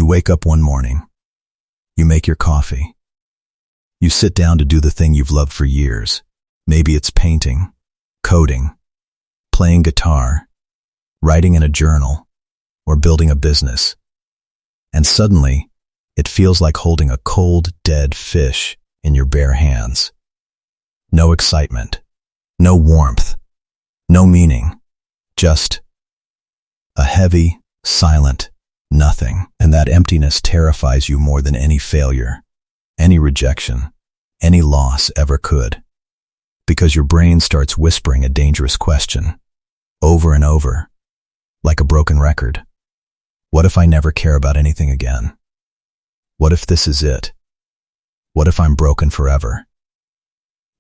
wake up one morning. You make your coffee. You sit down to do the thing you've loved for years. Maybe it's painting, coding, playing guitar, writing in a journal, or building a business. And suddenly, it feels like holding a cold, dead fish in your bare hands. No excitement, no warmth, no meaning, just a heavy, silent nothing. And that emptiness terrifies you more than any failure, any rejection, any loss ever could. Because your brain starts whispering a dangerous question, over and over, like a broken record. What if I never care about anything again? What if this is it? What if I'm broken forever?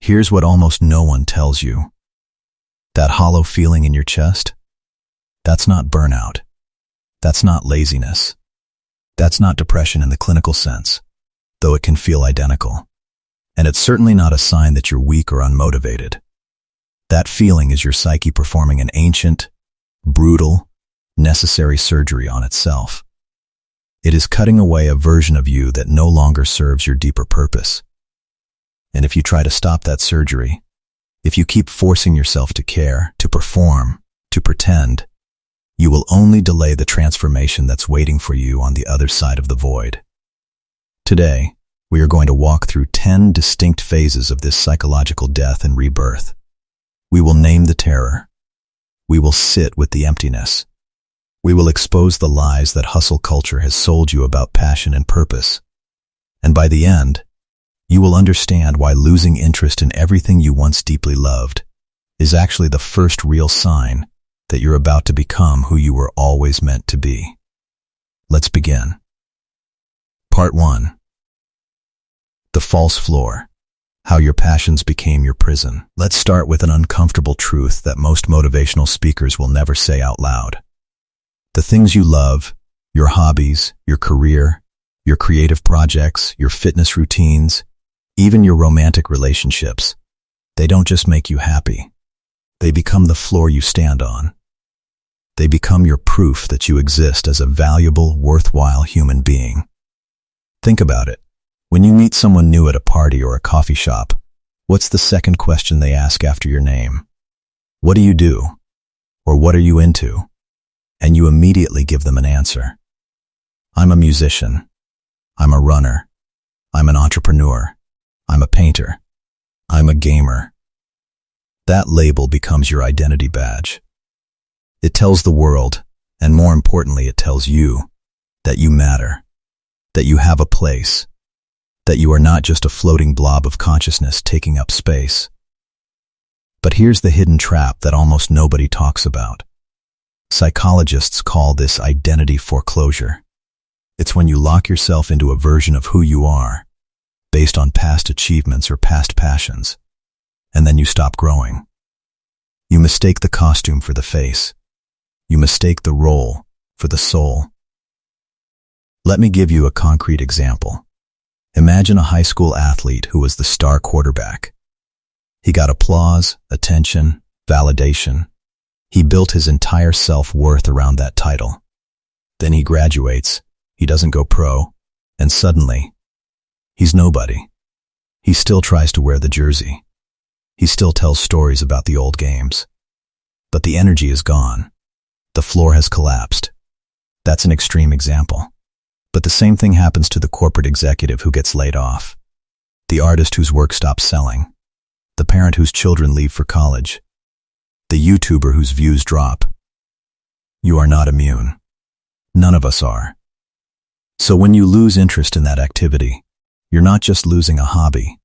Here's what almost no one tells you. That hollow feeling in your chest? That's not burnout. That's not laziness. That's not depression in the clinical sense, though it can feel identical. And it's certainly not a sign that you're weak or unmotivated. That feeling is your psyche performing an ancient, brutal, necessary surgery on itself. It is cutting away a version of you that no longer serves your deeper purpose. And if you try to stop that surgery, if you keep forcing yourself to care, to perform, to pretend, you will only delay the transformation that's waiting for you on the other side of the void. Today, we are going to walk through 10 distinct phases of this psychological death and rebirth. We will name the terror. We will sit with the emptiness. We will expose the lies that hustle culture has sold you about passion and purpose. And by the end, you will understand why losing interest in everything you once deeply loved is actually the first real sign that you're about to become who you were always meant to be. Let's begin. Part 1. The false floor. How your passions became your prison. Let's start with an uncomfortable truth that most motivational speakers will never say out loud. The things you love, your hobbies, your career, your creative projects, your fitness routines, even your romantic relationships, they don't just make you happy. They become the floor you stand on. They become your proof that you exist as a valuable, worthwhile human being. Think about it. When you meet someone new at a party or a coffee shop, what's the second question they ask after your name? What do you do? Or what are you into? And you immediately give them an answer. I'm a musician. I'm a runner. I'm an entrepreneur. I'm a painter. I'm a gamer. That label becomes your identity badge. It tells the world, and more importantly, it tells you, that you matter, that you have a place, that you are not just a floating blob of consciousness taking up space. But here's the hidden trap that almost nobody talks about. Psychologists call this identity foreclosure. It's when you lock yourself into a version of who you are, based on past achievements or past passions, and then you stop growing. You mistake the costume for the face. You mistake the role for the soul. Let me give you a concrete example. Imagine a high school athlete who was the star quarterback. He got applause, attention, validation. He built his entire self-worth around that title. Then he graduates, he doesn't go pro, and suddenly, he's nobody. He still tries to wear the jersey. He still tells stories about the old games. But the energy is gone. The floor has collapsed. That's an extreme example. But the same thing happens to the corporate executive who gets laid off, the artist whose work stops selling, the parent whose children leave for college, the YouTuber whose views drop. You are not immune. None of us are. So when you lose interest in that activity, you're not just losing a hobby.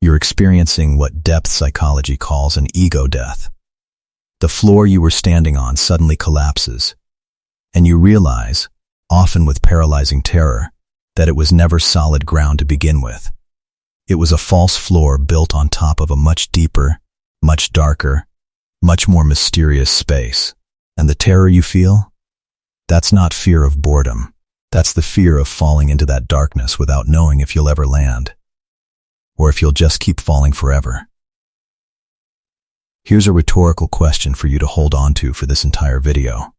You're experiencing what depth psychology calls an ego death. The floor you were standing on suddenly collapses, and you realize, often with paralyzing terror, that it was never solid ground to begin with. It was a false floor built on top of a much deeper, much darker, much more mysterious space. And the terror you feel? That's not fear of boredom. That's the fear of falling into that darkness without knowing if you'll ever land, or if you'll just keep falling forever. Here's a rhetorical question for you to hold on to for this entire video.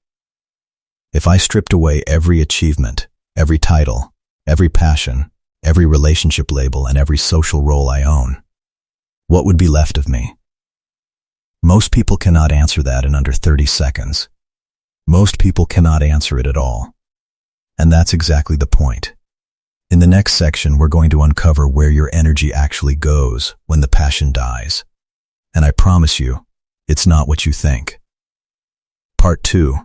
If I stripped away every achievement, every title, every passion, every relationship label, and every social role I own. What would be left of me? Most people cannot answer that in under 30 seconds. Most people cannot answer it at all. And that's exactly the point. In the next section, we're going to uncover where your energy actually goes when the passion dies. And I promise you, it's not what you think. Part 2.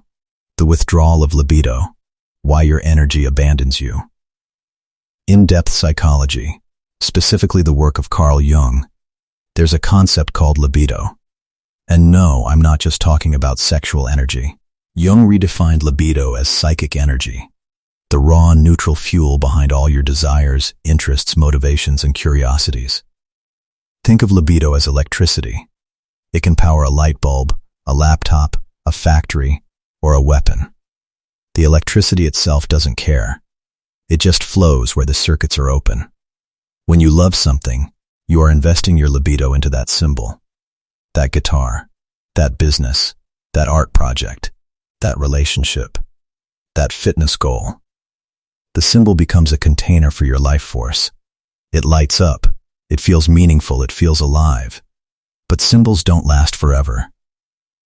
The withdrawal of libido. Why your energy abandons you. In-depth psychology, specifically the work of Jung, there's a concept called libido. And no, I'm not just talking about sexual energy. Jung redefined libido as psychic energy, the raw, neutral fuel behind all your desires, interests, motivations, and curiosities. Think of libido as electricity. It can power a light bulb, a laptop, a factory, or a weapon. The electricity itself doesn't care. It just flows where the circuits are open. When you love something, you are investing your libido into that symbol, that guitar, that business, that art project, that relationship, that fitness goal. The symbol becomes a container for your life force. It lights up. It feels meaningful. It feels alive. But symbols don't last forever.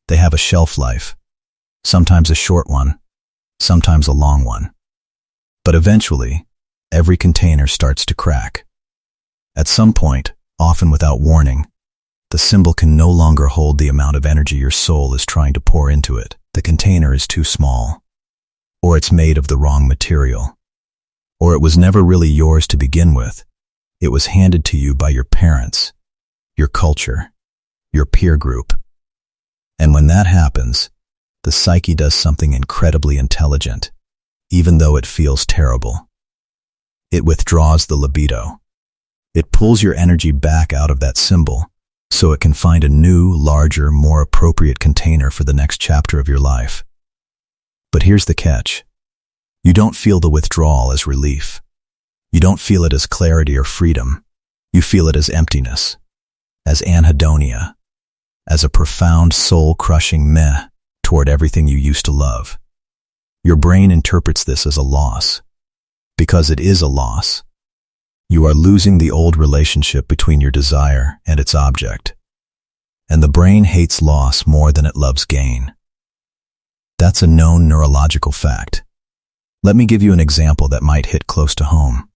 They have a shelf life, sometimes a short one, sometimes a long one. But eventually, every container starts to crack. At some point, often without warning, the symbol can no longer hold the amount of energy your soul is trying to pour into it. The container is too small, or it's made of the wrong material, or it was never really yours to begin with. It was handed to you by your parents, your culture, your peer group. And when that happens, the psyche does something incredibly intelligent, even though it feels terrible. It withdraws the libido. It pulls your energy back out of that symbol so it can find a new, larger, more appropriate container for the next chapter of your life. But here's the catch. You don't feel the withdrawal as relief. You don't feel it as clarity or freedom. You feel it as emptiness, as anhedonia, as a profound, soul-crushing meh toward everything you used to love. Your brain interprets this as a loss, because it is a loss. You are losing the old relationship between your desire and its object. And the brain hates loss more than it loves gain. That's a known neurological fact. Let me give you an example that might hit close to home.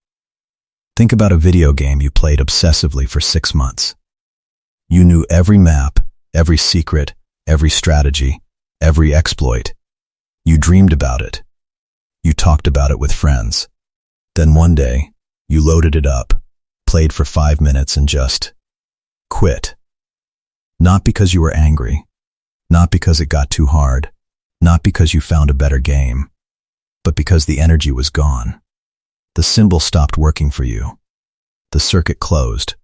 Think about a video game you played obsessively for 6 months. You knew every map, every secret, every strategy, every exploit. You dreamed about it. You talked about it with friends. Then one day, you loaded it up, played for 5 minutes, and just quit. Not because you were angry, not because it got too hard, not because you found a better game, but because the energy was gone. The symbol stopped working for you. The circuit closed.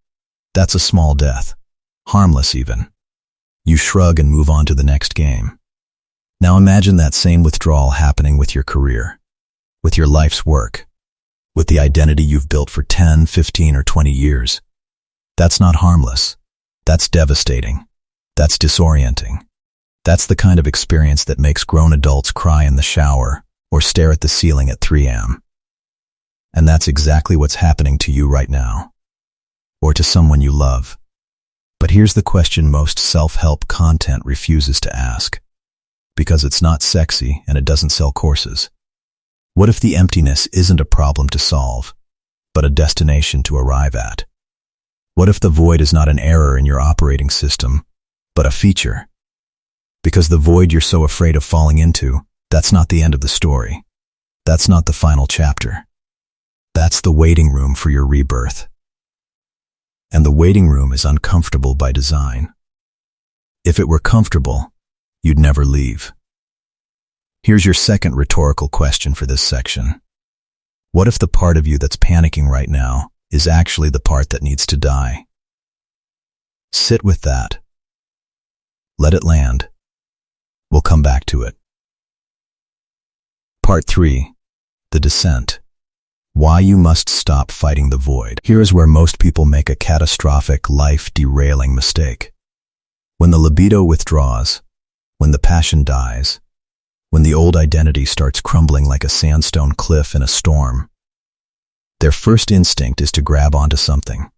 That's a small death, harmless even. You shrug and move on to the next game. Now imagine that same withdrawal happening with your career, with your life's work, with the identity you've built for 10, 15, or 20 years. That's not harmless. That's devastating. That's disorienting. That's the kind of experience that makes grown adults cry in the shower or stare at the ceiling at 3 a.m. And that's exactly what's happening to you right now, or to someone you love. But here's the question most self-help content refuses to ask, because it's not sexy and it doesn't sell courses. What if the emptiness isn't a problem to solve, but a destination to arrive at? What if the void is not an error in your operating system, but a feature? Because the void you're so afraid of falling into, that's not the end of the story. That's not the final chapter. That's the waiting room for your rebirth. And the waiting room is uncomfortable by design. If it were comfortable, you'd never leave. Here's your second rhetorical question for this section. What if the part of you that's panicking right now is actually the part that needs to die? Sit with that. Let it land. We'll come back to it. Part 3. The descent. Why you must stop fighting the void. Here is where most people make a catastrophic, life-derailing mistake. When the libido withdraws, when the passion dies, when the old identity starts crumbling like a sandstone cliff in a storm, their first instinct is to grab onto something,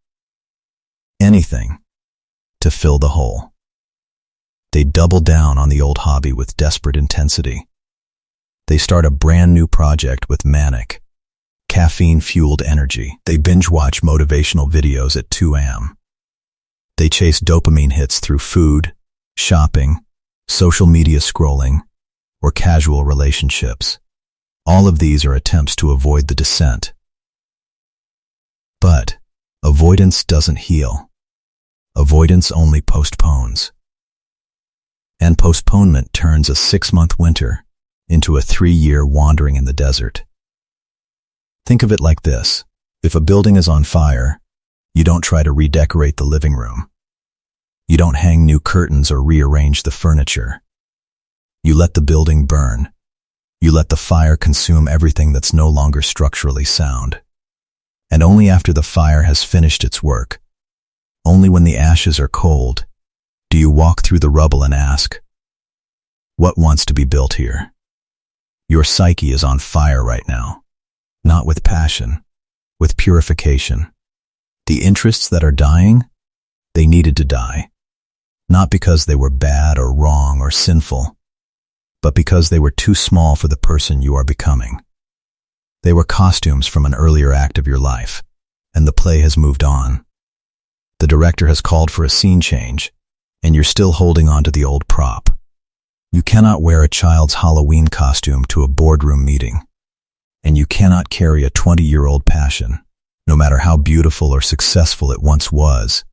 anything, to fill the hole. They double down on the old hobby with desperate intensity. They start a brand new project with manic, caffeine-fueled energy. They binge-watch motivational videos at 2 a.m. They chase dopamine hits through food, shopping, social media scrolling, or casual relationships. All of these are attempts to avoid the descent. But avoidance doesn't heal. Avoidance only postpones. And postponement turns a 6-month winter into a 3-year wandering in the desert. Think of it like this. If a building is on fire, you don't try to redecorate the living room. You don't hang new curtains or rearrange the furniture. You let the building burn. You let the fire consume everything that's no longer structurally sound. And only after the fire has finished its work, only when the ashes are cold, do you walk through the rubble and ask, what wants to be built here? Your psyche is on fire right now, not with passion, with purification. The interests that are dying, they needed to die, not because they were bad or wrong or sinful, but because they were too small for the person you are becoming. They were costumes from an earlier act of your life, and the play has moved on. The director has called for a scene change, and you're still holding on to the old prop. You cannot wear a child's Halloween costume to a boardroom meeting, and you cannot carry a 20-year-old passion, no matter how beautiful or successful it once was,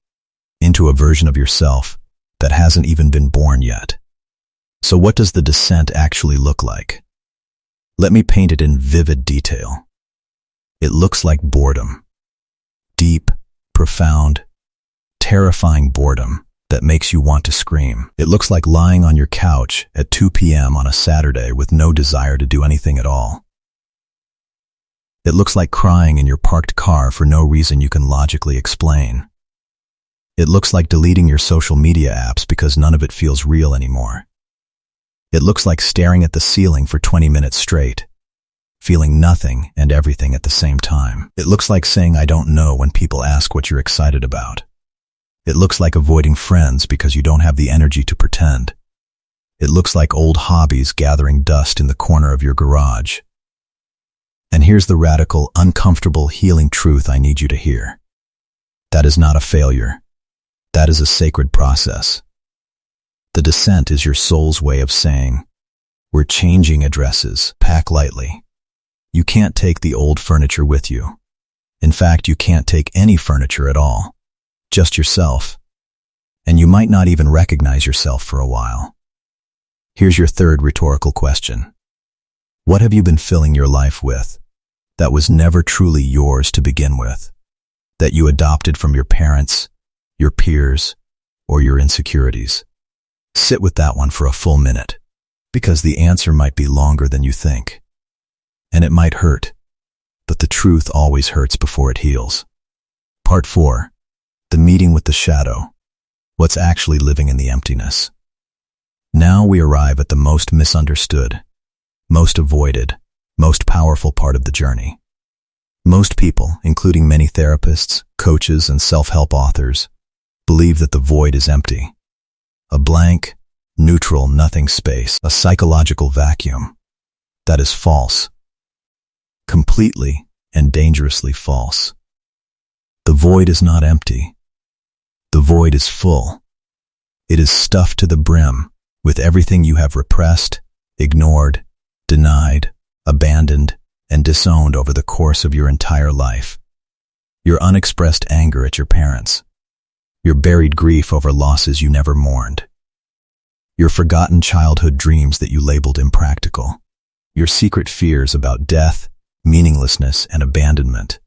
into a version of yourself that hasn't even been born yet. So what does the descent actually look like? Let me paint it in vivid detail. It looks like boredom. Deep, profound, terrifying boredom that makes you want to scream. It looks like lying on your couch at 2 p.m. on a Saturday with no desire to do anything at all. It looks like crying in your parked car for no reason you can logically explain. It looks like deleting your social media apps because none of it feels real anymore. It looks like staring at the ceiling for 20 minutes straight, feeling nothing and everything at the same time. It looks like saying I don't know when people ask what you're excited about. It looks like avoiding friends because you don't have the energy to pretend. It looks like old hobbies gathering dust in the corner of your garage. And here's the radical, uncomfortable, healing truth I need you to hear. That is not a failure. That is a sacred process. The descent is your soul's way of saying, we're changing addresses, pack lightly. You can't take the old furniture with you. In fact, you can't take any furniture at all. Just yourself. And you might not even recognize yourself for a while. Here's your third rhetorical question. What have you been filling your life with that was never truly yours to begin with, that you adopted from your parents, your peers, or your insecurities? Sit with that one for a full minute, because the answer might be longer than you think. And it might hurt, but the truth always hurts before it heals. Part 4. The meeting with the shadow. What's actually living in the emptiness. Now we arrive at the most misunderstood, most avoided, most powerful part of the journey. Most people, including many therapists, coaches, and self-help authors, believe that the void is empty. A blank, neutral, nothing space, a psychological vacuum. That is false. Completely and dangerously false. The void is not empty. The void is full. It is stuffed to the brim with everything you have repressed, ignored, denied, abandoned, and disowned over the course of your entire life. Your unexpressed anger at your parents. Your buried grief over losses you never mourned. Your forgotten childhood dreams that you labeled impractical. Your secret fears about death, meaninglessness, and abandonment.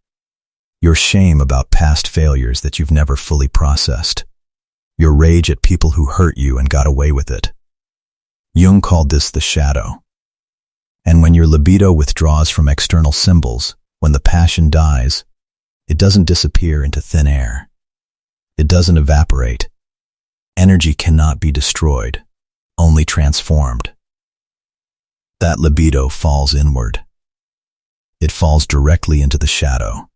Your shame about past failures that you've never fully processed. Your rage at people who hurt you and got away with it. Jung called this the shadow. And when your libido withdraws from external symbols, when the passion dies, it doesn't disappear into thin air. It doesn't evaporate. Energy cannot be destroyed, only transformed. that libido falls inward. It falls directly into the shadow.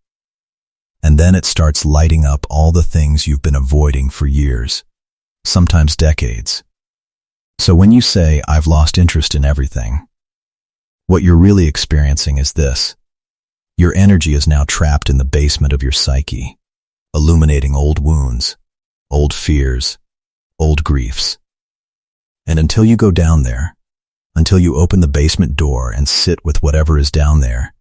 And then it starts lighting up all the things you've been avoiding for years, sometimes decades. So when you say, "I've lost interest in everything," what you're really experiencing is this. Your energy is now trapped in the basement of your psyche, illuminating old wounds, old fears, old griefs. And until you go down there, until you open the basement door and sit with whatever is down there,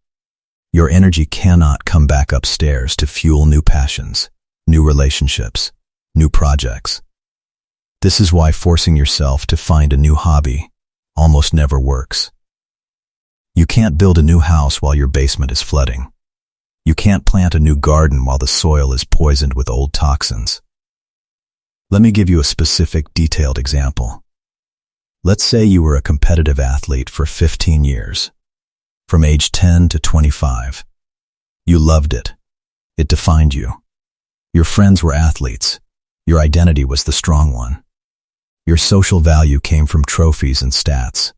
your energy cannot come back upstairs to fuel new passions, new relationships, new projects. This is why forcing yourself to find a new hobby almost never works. You can't build a new house while your basement is flooding. You can't plant a new garden while the soil is poisoned with old toxins. Let me give you a specific, detailed example. Let's say you were a competitive athlete for 15 years, from age 10 to 25. You loved it. It defined you. Your friends were athletes. Your identity was the strong one. Your social value came from trophies and stats.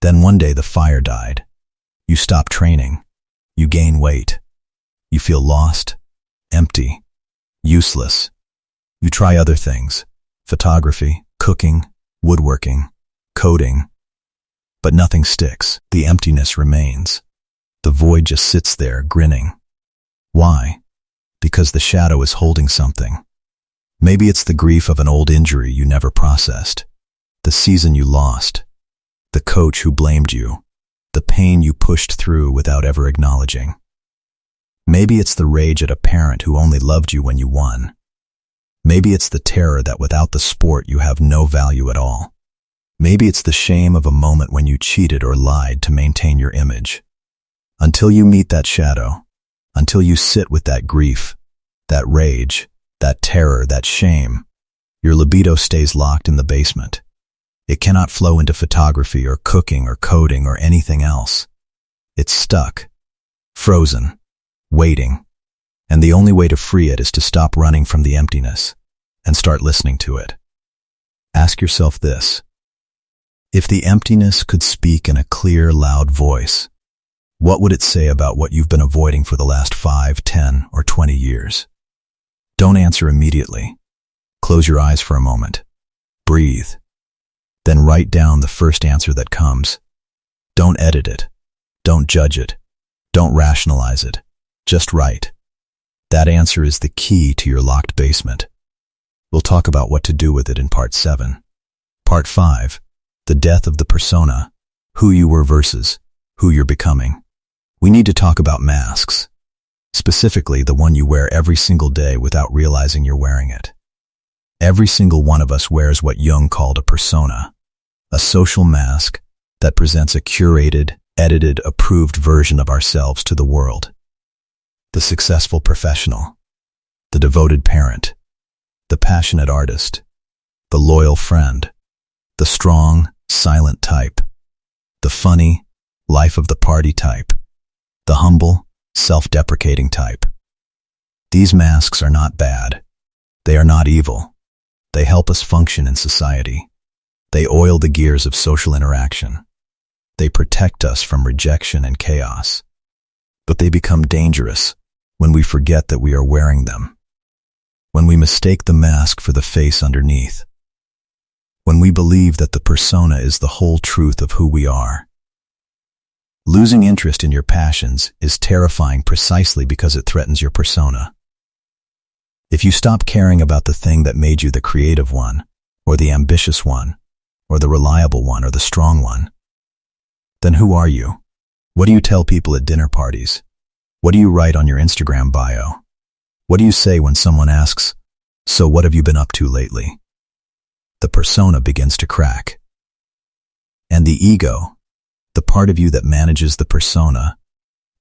Then one day the fire died. You stop training. You gain weight. You feel lost, empty, useless. You try other things: photography, cooking, woodworking, coding. But nothing sticks. The emptiness remains. The void just sits there, grinning. Why? Because the shadow is holding something. Maybe it's the grief of an old injury you never processed, the season you lost, the coach who blamed you, the pain you pushed through without ever acknowledging. Maybe it's the rage at a parent who only loved you when you won. Maybe it's the terror that without the sport you have no value at all. Maybe it's the shame of a moment when you cheated or lied to maintain your image. Until you meet that shadow, until you sit with that grief, that rage, that terror, that shame, your libido stays locked in the basement. It cannot flow into photography or cooking or coding or anything else. It's stuck, frozen, waiting. And the only way to free it is to stop running from the emptiness and start listening to it. Ask yourself this: if the emptiness could speak in a clear, loud voice, what would it say about what you've been avoiding for the last 5, 10, or 20 years? Don't answer immediately. Close your eyes for a moment. Breathe. Then write down the first answer that comes. Don't edit it. Don't judge it. Don't rationalize it. Just write. That answer is the key to your locked basement. We'll talk about what to do with it in Part 7. Part 5. The death of the persona. Who you were versus who you're becoming. We need to talk about masks. Specifically, the one you wear every single day without realizing you're wearing it. Every single one of us wears what Jung called a persona, a social mask that presents a curated, edited, approved version of ourselves to the world. The successful professional, the devoted parent, the passionate artist, the loyal friend, the strong, silent type, the funny, life of the party type, the humble, self-deprecating type. These masks are not bad. They are not evil. They help us function in society. They oil the gears of social interaction. They protect us from rejection and chaos. But they become dangerous when we forget that we are wearing them. When we mistake the mask for the face underneath. When we believe that the persona is the whole truth of who we are. Losing interest in your passions is terrifying precisely because it threatens your persona. If you stop caring about the thing that made you the creative one, or the ambitious one, or the reliable one, or the strong one, then who are you? What do you tell people at dinner parties? What do you write on your Instagram bio? What do you say when someone asks, "So what have you been up to lately?" The persona begins to crack. And the ego, the part of you that manages the persona,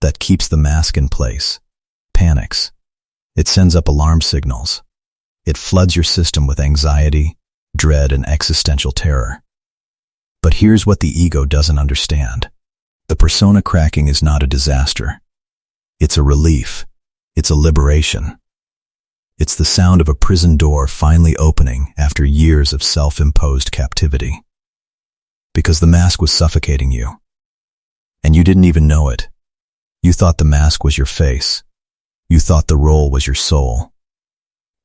that keeps the mask in place, panics. It sends up alarm signals. It floods your system with anxiety, dread, and existential terror. But here's what the ego doesn't understand. The persona cracking is not a disaster. It's a relief. It's a liberation. It's the sound of a prison door finally opening after years of self-imposed captivity. Because the mask was suffocating you. And you didn't even know it. You thought the mask was your face. You thought the role was your soul.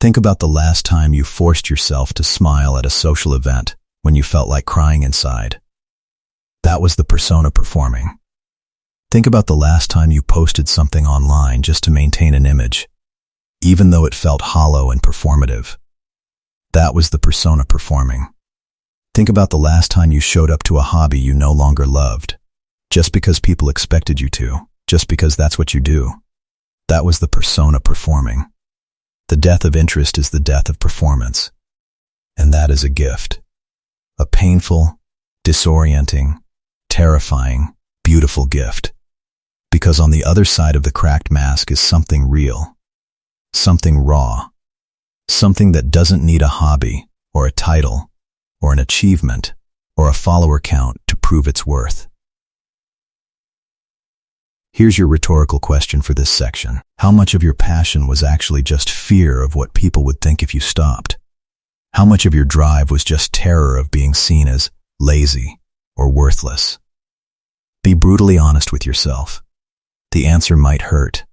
Think about the last time you forced yourself to smile at a social event when you felt like crying inside. That was the persona performing. Think about the last time you posted something online just to maintain an image, even though it felt hollow and performative. That was the persona performing. Think about the last time you showed up to a hobby you no longer loved, just because people expected you to, just because that's what you do. That was the persona performing. The death of interest is the death of performance. And that is a gift. A painful, disorienting, terrifying, beautiful gift. Because on the other side of the cracked mask is something real, something raw, something that doesn't need a hobby or a title or an achievement or a follower count to prove its worth. Here's your rhetorical question for this section. How much of your passion was actually just fear of what people would think if you stopped? How much of your drive was just terror of being seen as lazy or worthless? Be brutally honest with yourself. The answer might hurt,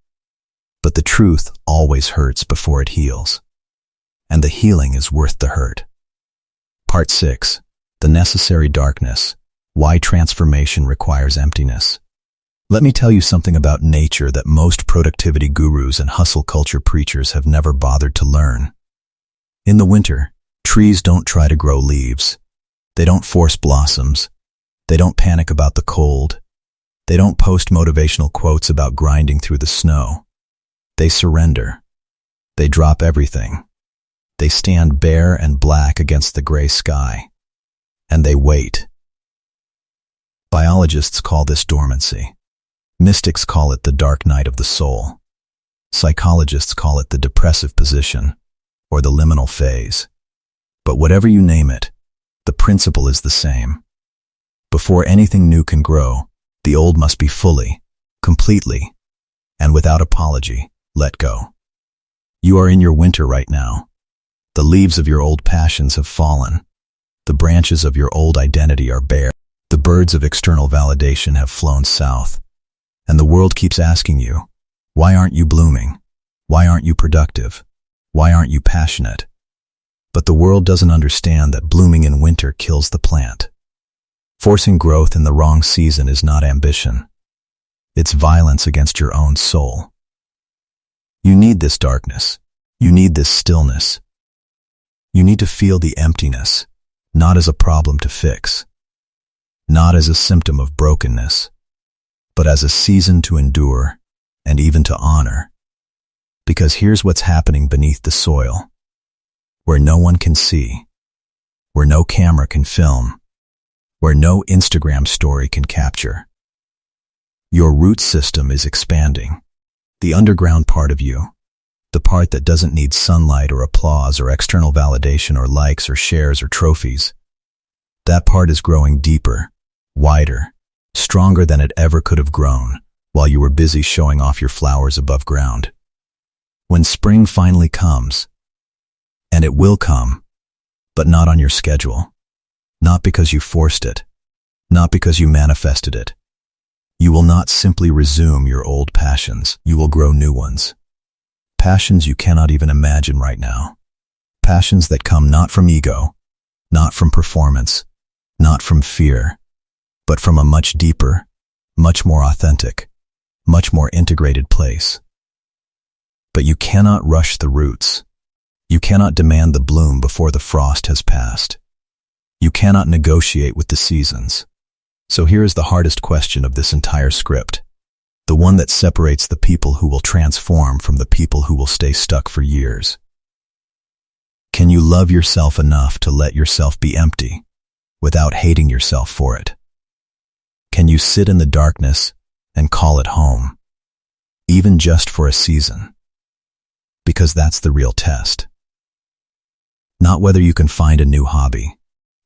but the truth always hurts before it heals. And the healing is worth the hurt. Part 6. The necessary darkness. Why transformation requires emptiness. Let me tell you something about nature that most productivity gurus and hustle culture preachers have never bothered to learn. In the winter, trees don't try to grow leaves. They don't force blossoms. They don't panic about the cold. They don't post motivational quotes about grinding through the snow. They surrender. They drop everything. They stand bare and black against the gray sky. And they wait. Biologists call this dormancy. Mystics call it the dark night of the soul. Psychologists call it the depressive position, or the liminal phase. But whatever you name it, the principle is the same. Before anything new can grow, the old must be fully, completely, and without apology, let go. You are in your winter right now. The leaves of your old passions have fallen. The branches of your old identity are bare. The birds of external validation have flown south. And the world keeps asking you, why aren't you blooming? Why aren't you productive? Why aren't you passionate? But the world doesn't understand that blooming in winter kills the plant. Forcing growth in the wrong season is not ambition. It's violence against your own soul. You need this darkness. You need this stillness. You need to feel the emptiness, not as a problem to fix, not as a symptom of brokenness, but as a season to endure and even to honor. Because here's what's happening beneath the soil, where no one can see, where no camera can film, where no Instagram story can capture. Your root system is expanding. The underground part of you, the part that doesn't need sunlight or applause or external validation or likes or shares or trophies, that part is growing deeper, wider, stronger than it ever could have grown while you were busy showing off your flowers above ground. When spring finally comes, and it will come, but not on your schedule, not because you forced it, not because you manifested it, you will not simply resume your old passions, you will grow new ones. Passions you cannot even imagine right now. Passions that come not from ego, not from performance, not from fear, but from a much deeper, much more authentic, much more integrated place. But you cannot rush the roots. You cannot demand the bloom before the frost has passed. You cannot negotiate with the seasons. So here is the hardest question of this entire script, the one that separates the people who will transform from the people who will stay stuck for years. Can you love yourself enough to let yourself be empty without hating yourself for it? Can you sit in the darkness and call it home, even just for a season? Because that's the real test. Not whether you can find a new hobby,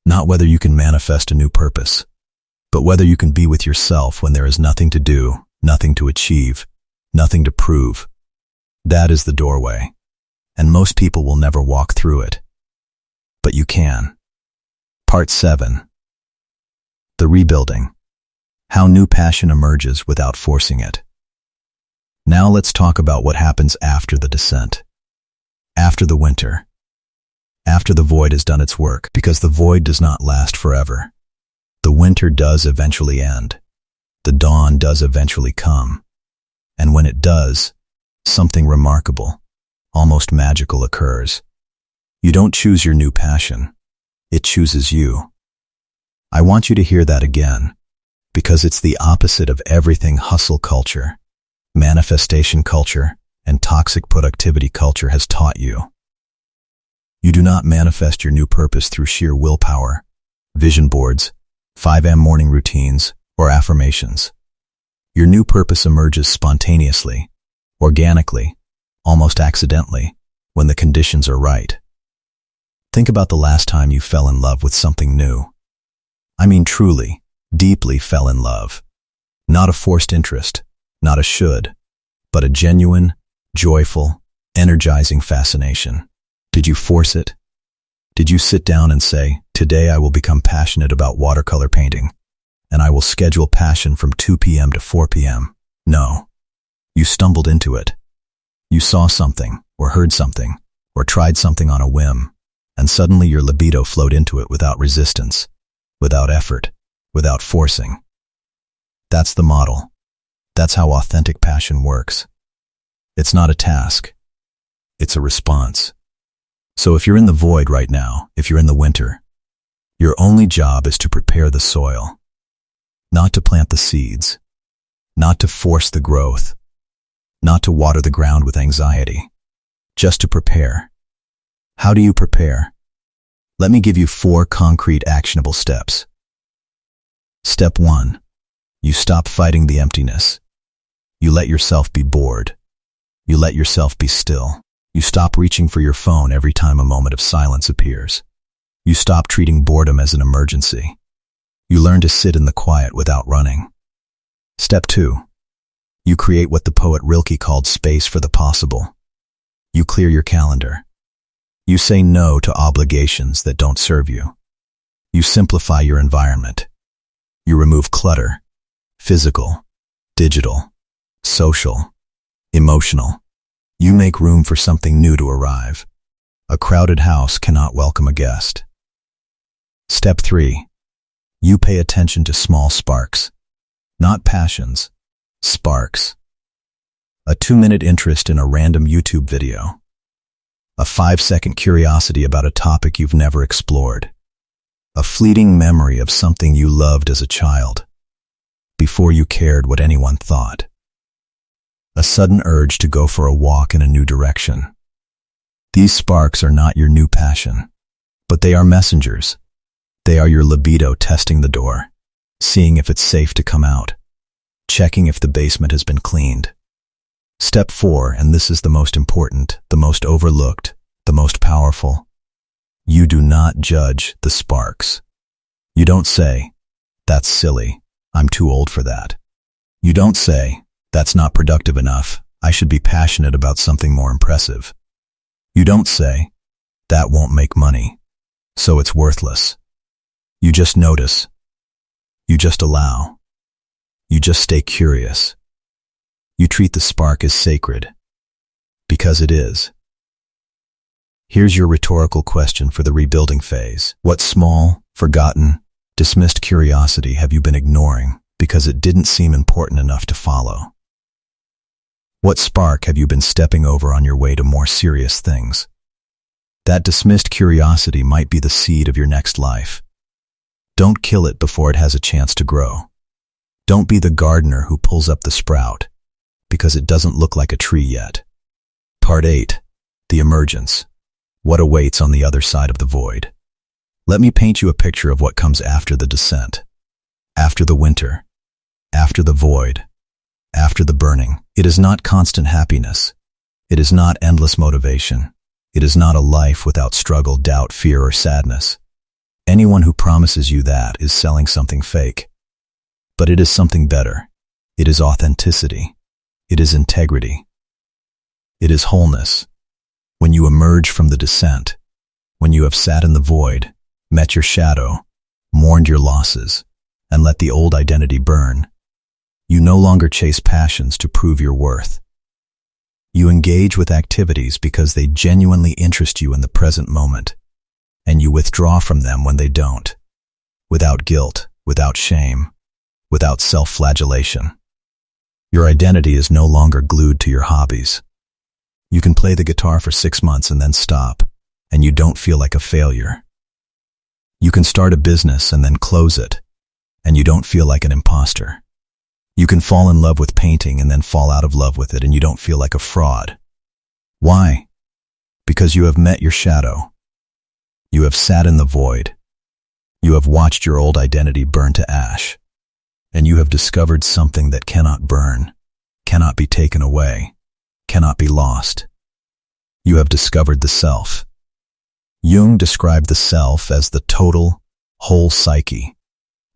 not whether you can manifest a new purpose, but whether you can be with yourself when there is nothing to do, nothing to achieve, nothing to prove. That is the doorway, and most people will never walk through it. But you can. Part 7. The rebuilding. How new passion emerges without forcing it. Now let's talk about what happens after the descent. After the winter. After the void has done its work, because the void does not last forever. The winter does eventually end. The dawn does eventually come. And when it does, something remarkable, almost magical occurs. You don't choose your new passion. It chooses you. I want you to hear that again, because it's the opposite of everything hustle culture, manifestation culture, and toxic productivity culture has taught you. You do not manifest your new purpose through sheer willpower, vision boards, 5 a.m. morning routines, or affirmations. Your new purpose emerges spontaneously, organically, almost accidentally, when the conditions are right. Think about the last time you fell in love with something new. I mean truly, deeply fell in love. Not a forced interest, not a should, but a genuine, joyful, energizing fascination. Did you force it? Did you sit down and say, today I will become passionate about watercolor painting, and I will schedule passion from 2 p.m. to 4 p.m.? No. You stumbled into it. You saw something, or heard something, or tried something on a whim, and suddenly your libido flowed into it without resistance, without effort, without forcing. That's the model. That's how authentic passion works. It's not a task. It's a response. So if you're in the void right now, if you're in the winter, your only job is to prepare the soil, not to plant the seeds, not to force the growth, not to water the ground with anxiety, just to prepare. How do you prepare? Let me give you 4 concrete actionable steps. Step 1. You stop fighting the emptiness. You let yourself be bored. You let yourself be still. You stop reaching for your phone every time a moment of silence appears. You stop treating boredom as an emergency. You learn to sit in the quiet without running. Step 2. You create what the poet Rilke called space for the possible. You clear your calendar. You say no to obligations that don't serve you. You simplify your environment. You remove clutter, physical, digital, social, emotional. You make room for something new to arrive. A crowded house cannot welcome a guest. Step 3. You pay attention to small sparks. Not passions, sparks. A 2-minute interest in a random YouTube video. A 5-second curiosity about a topic you've never explored. A fleeting memory of something you loved as a child, before you cared what anyone thought. A sudden urge to go for a walk in a new direction. These sparks are not your new passion, but they are messengers. They are your libido testing the door, seeing if it's safe to come out, checking if the basement has been cleaned. Step 4, and this is the most important, the most overlooked, the most powerful. You do not judge the sparks. You don't say, that's silly, I'm too old for that. You don't say, that's not productive enough, I should be passionate about something more impressive. You don't say, that won't make money, so it's worthless. You just notice. You just allow. You just stay curious. You treat the spark as sacred, because it is. Here's your rhetorical question for the rebuilding phase. What small, forgotten, dismissed curiosity have you been ignoring because it didn't seem important enough to follow? What spark have you been stepping over on your way to more serious things? That dismissed curiosity might be the seed of your next life. Don't kill it before it has a chance to grow. Don't be the gardener who pulls up the sprout, because it doesn't look like a tree yet. Part 8. The emergence. What awaits on the other side of the void? Let me paint you a picture of what comes after the descent. After the winter. After the void. After the burning. It is not constant happiness. It is not endless motivation. It is not a life without struggle, doubt, fear, or sadness. Anyone who promises you that is selling something fake. But it is something better. It is authenticity. It is integrity. It is wholeness. When you emerge from the descent, when you have sat in the void, met your shadow, mourned your losses, and let the old identity burn. You no longer chase passions to prove your worth. You engage with activities because they genuinely interest you in the present moment, and you withdraw from them when they don't, without guilt, without shame, without self-flagellation. Your identity is no longer glued to your hobbies. You can play the guitar for 6 months and then stop, and you don't feel like a failure. You can start a business and then close it, and you don't feel like an imposter. You can fall in love with painting and then fall out of love with it, and you don't feel like a fraud. Why? Because you have met your shadow. You have sat in the void. You have watched your old identity burn to ash, and you have discovered something that cannot burn, cannot be taken away, cannot be lost. You have discovered the self. Jung described the self as the total, whole psyche,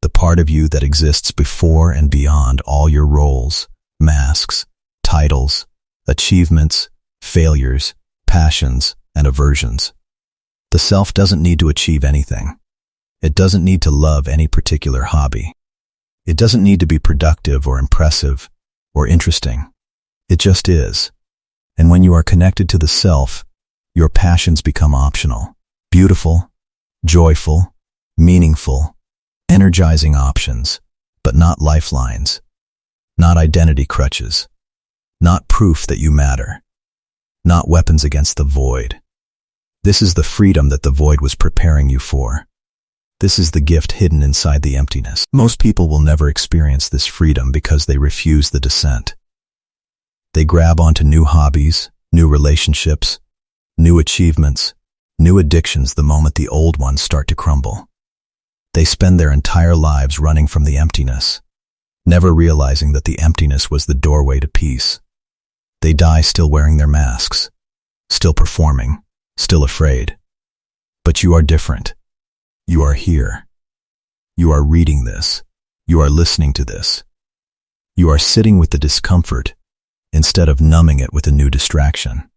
the part of you that exists before and beyond all your roles, masks, titles, achievements, failures, passions, and aversions. The self doesn't need to achieve anything. It doesn't need to love any particular hobby. It doesn't need to be productive or impressive or interesting. It just is. And when you are connected to the self, your passions become optional, beautiful, joyful, meaningful, energizing options, but not lifelines, not identity crutches, not proof that you matter, not weapons against the void. This is the freedom that the void was preparing you for. This is the gift hidden inside the emptiness. Most people will never experience this freedom because they refuse the descent. They grab onto new hobbies, new relationships, new achievements, new addictions the moment the old ones start to crumble. They spend their entire lives running from the emptiness, never realizing that the emptiness was the doorway to peace. They die still wearing their masks, still performing, still afraid. But you are different. You are here. You are reading this. You are listening to this. You are sitting with the discomfort instead of numbing it with a new distraction.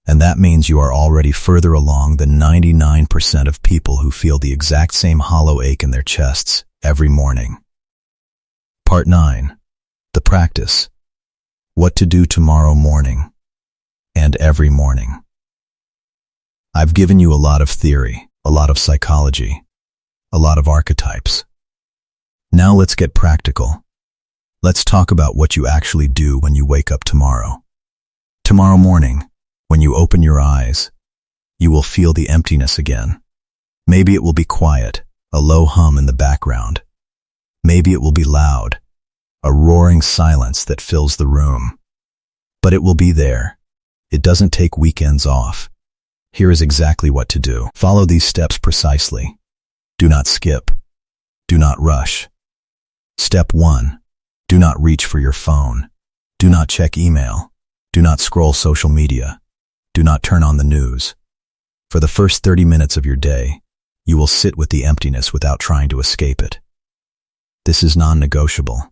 And that means you are already further along than 99% of people who feel the exact same hollow ache in their chests every morning. Part 9. The practice. What to do tomorrow morning and every morning. I've given you a lot of theory, a lot of psychology, a lot of archetypes. Now let's get practical. Let's talk about what you actually do when you wake up tomorrow. Tomorrow morning, when you open your eyes, you will feel the emptiness again. Maybe it will be quiet, a low hum in the background. Maybe it will be loud, a roaring silence that fills the room. But it will be there. It doesn't take weekends off. Here is exactly what to do. Follow these steps precisely. Do not skip. Do not rush. Step 1. Do not reach for your phone. Do not check email. Do not scroll social media. Do not turn on the news. For the first 30 minutes of your day, you will sit with the emptiness without trying to escape it. This is non-negotiable.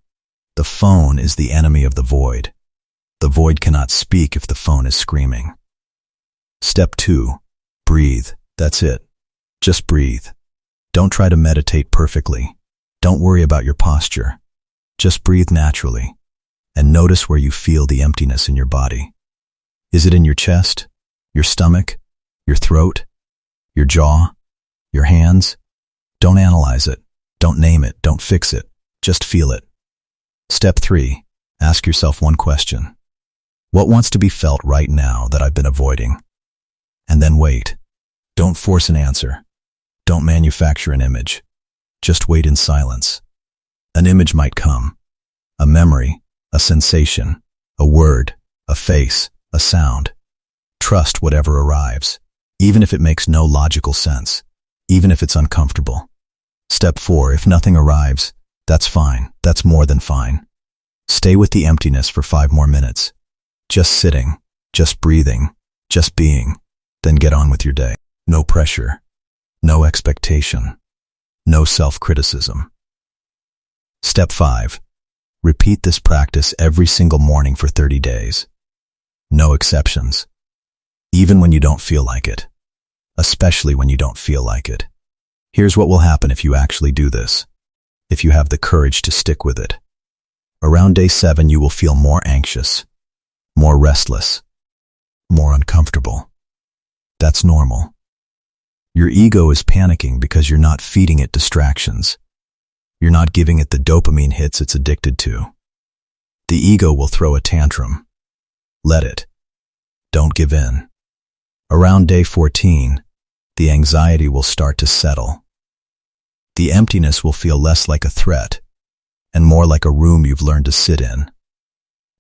The phone is the enemy of the void. The void cannot speak if the phone is screaming. Step 2. Breathe. That's it. Just breathe. Don't try to meditate perfectly. Don't worry about your posture. Just breathe naturally, and notice where you feel the emptiness in your body. Is it in your chest, your stomach, your throat, your jaw, your hands? Don't analyze it. Don't name it. Don't fix it. Just feel it. Step 3. Ask yourself one question. What wants to be felt right now that I've been avoiding? And then wait. Don't force an answer. Don't manufacture an image. Just wait in silence. An image might come. A memory, a sensation, a word, a face, a sound. Trust whatever arrives, even if it makes no logical sense, even if it's uncomfortable. Step 4. If nothing arrives, that's fine. That's more than fine. Stay with the emptiness for 5 more minutes. Just sitting, just breathing, just being. Then get on with your day. No pressure, no expectation, no self-criticism. Step 5. Repeat this practice every single morning for 30 days. No exceptions. Even when you don't feel like it. Especially when you don't feel like it. Here's what will happen if you actually do this. if you have the courage to stick with it. Around day 7, you will feel more anxious, more restless, more uncomfortable. That's normal. Your ego is panicking because you're not feeding it distractions. You're not giving it the dopamine hits it's addicted to. The ego will throw a tantrum. Let it. Don't give in. Around day 14, the anxiety will start to settle. The emptiness will feel less like a threat and more like a room you've learned to sit in.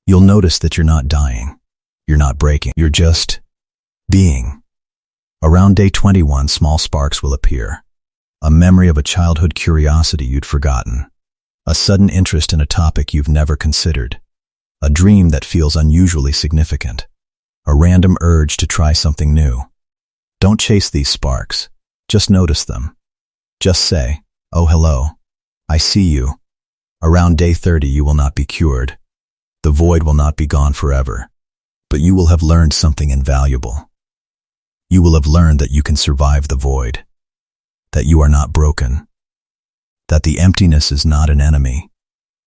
You'll notice that you're not dying. You're not breaking. You're just being. Around day 21, small sparks will appear. A memory of a childhood curiosity you'd forgotten. A sudden interest in a topic you've never considered. A dream that feels unusually significant. A random urge to try something new. Don't chase these sparks. Just notice them. Just say, "Oh, hello. I see you." Around day 30, you will not be cured. The void will not be gone forever. But you will have learned something invaluable. You will have learned that you can survive the void. That you are not broken. That the emptiness is not an enemy,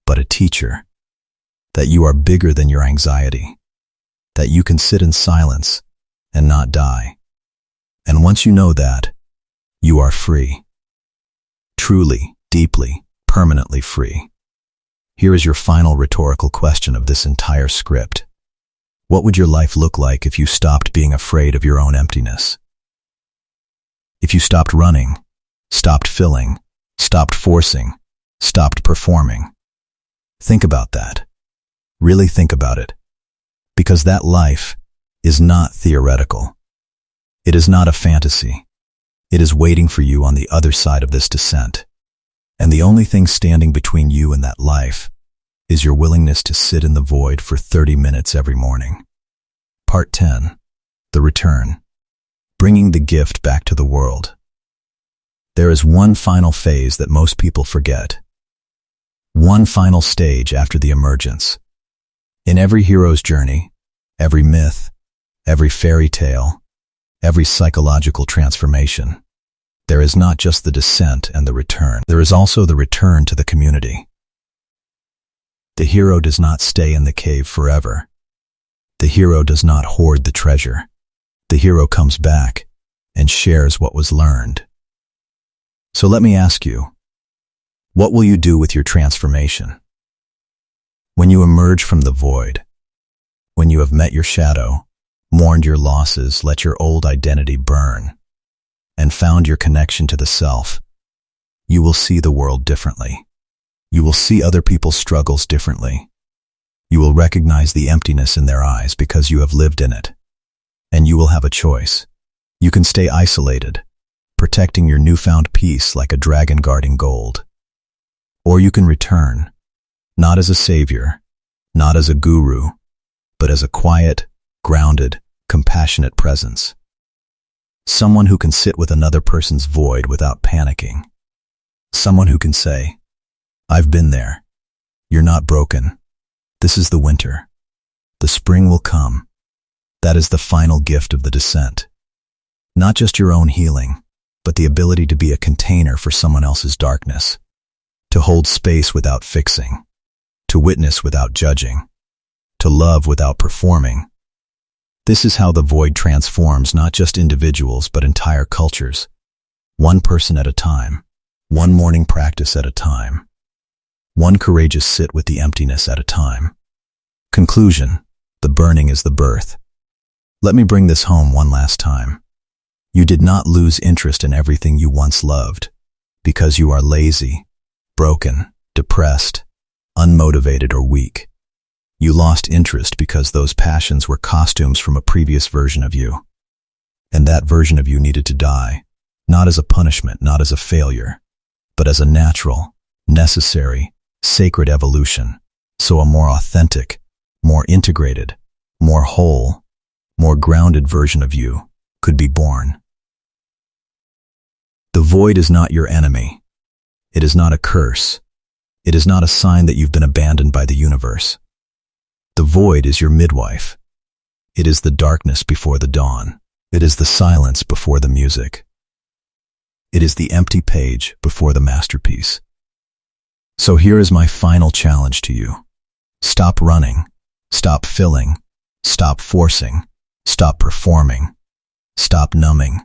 but a teacher. That you are bigger than your anxiety. That you can sit in silence and not die. And once you know that, you are free. Truly, deeply, permanently free. Here is your final rhetorical question of this entire script. What would your life look like if you stopped being afraid of your own emptiness? If you stopped running, stopped filling, stopped forcing, stopped performing? Think about that. Really think about it. Because that life is not theoretical. It is not a fantasy. It is waiting for you on the other side of this descent. And the only thing standing between you and that life is your willingness to sit in the void for 30 minutes every morning. Part 10. The Return. Bringing the gift back to the world. There is one final phase that most people forget. One final stage after the emergence. In every hero's journey, every myth, every fairy tale, every psychological transformation, there is not just the descent and the return. There is also the return to the community. The hero does not stay in the cave forever. The hero does not hoard the treasure. The hero comes back and shares what was learned. So let me ask you, what will you do with your transformation? When you emerge from the void, when you have met your shadow, mourned your losses, let your old identity burn, and found your connection to the self, you will see the world differently. You will see other people's struggles differently. You will recognize the emptiness in their eyes because you have lived in it. And you will have a choice. You can stay isolated, protecting your newfound peace like a dragon guarding gold. Or you can return, not as a savior, not as a guru, but as a quiet, grounded, compassionate presence. Someone who can sit with another person's void without panicking. Someone who can say, "I've been there. You're not broken. This is the winter. The spring will come." That is the final gift of the descent. Not just your own healing, but the ability to be a container for someone else's darkness. To hold space without fixing. To witness without judging. To love without performing. This is how the void transforms not just individuals but entire cultures. One person at a time. One morning practice at a time. One courageous sit with the emptiness at a time. Conclusion: the burning is the birth. Let me bring this home one last time. You did not lose interest in everything you once loved because you are lazy, broken, depressed, unmotivated, or weak. You lost interest because those passions were costumes from a previous version of you. And that version of you needed to die, not as a punishment, not as a failure, but as a natural, necessary, sacred evolution, so a more authentic, more integrated, more whole, more grounded version of you could be born. The void is not your enemy. It is not a curse. It is not a sign that you've been abandoned by the universe. The void is your midwife. It is the darkness before the dawn. It is the silence before the music. It is the empty page before the masterpiece. So here is my final challenge to you. Stop running. Stop filling. Stop forcing. Stop performing. Stop numbing.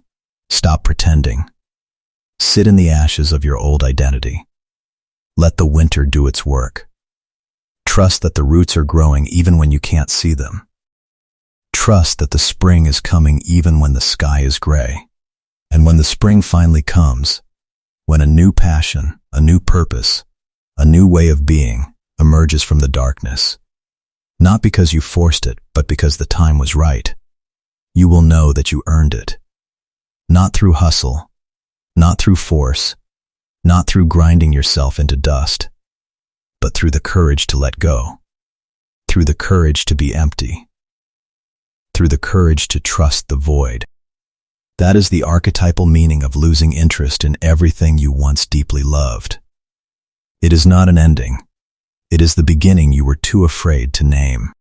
Stop pretending. Sit in the ashes of your old identity. Let the winter do its work. Trust that the roots are growing even when you can't see them. Trust that the spring is coming even when the sky is gray. And when the spring finally comes, when a new passion, a new purpose, a new way of being emerges from the darkness, not because you forced it, but because the time was right, you will know that you earned it. Not through hustle, not through force, not through grinding yourself into dust, but through the courage to let go, through the courage to be empty, through the courage to trust the void. That is the archetypal meaning of losing interest in everything you once deeply loved. It is not an ending. It is the beginning you were too afraid to name.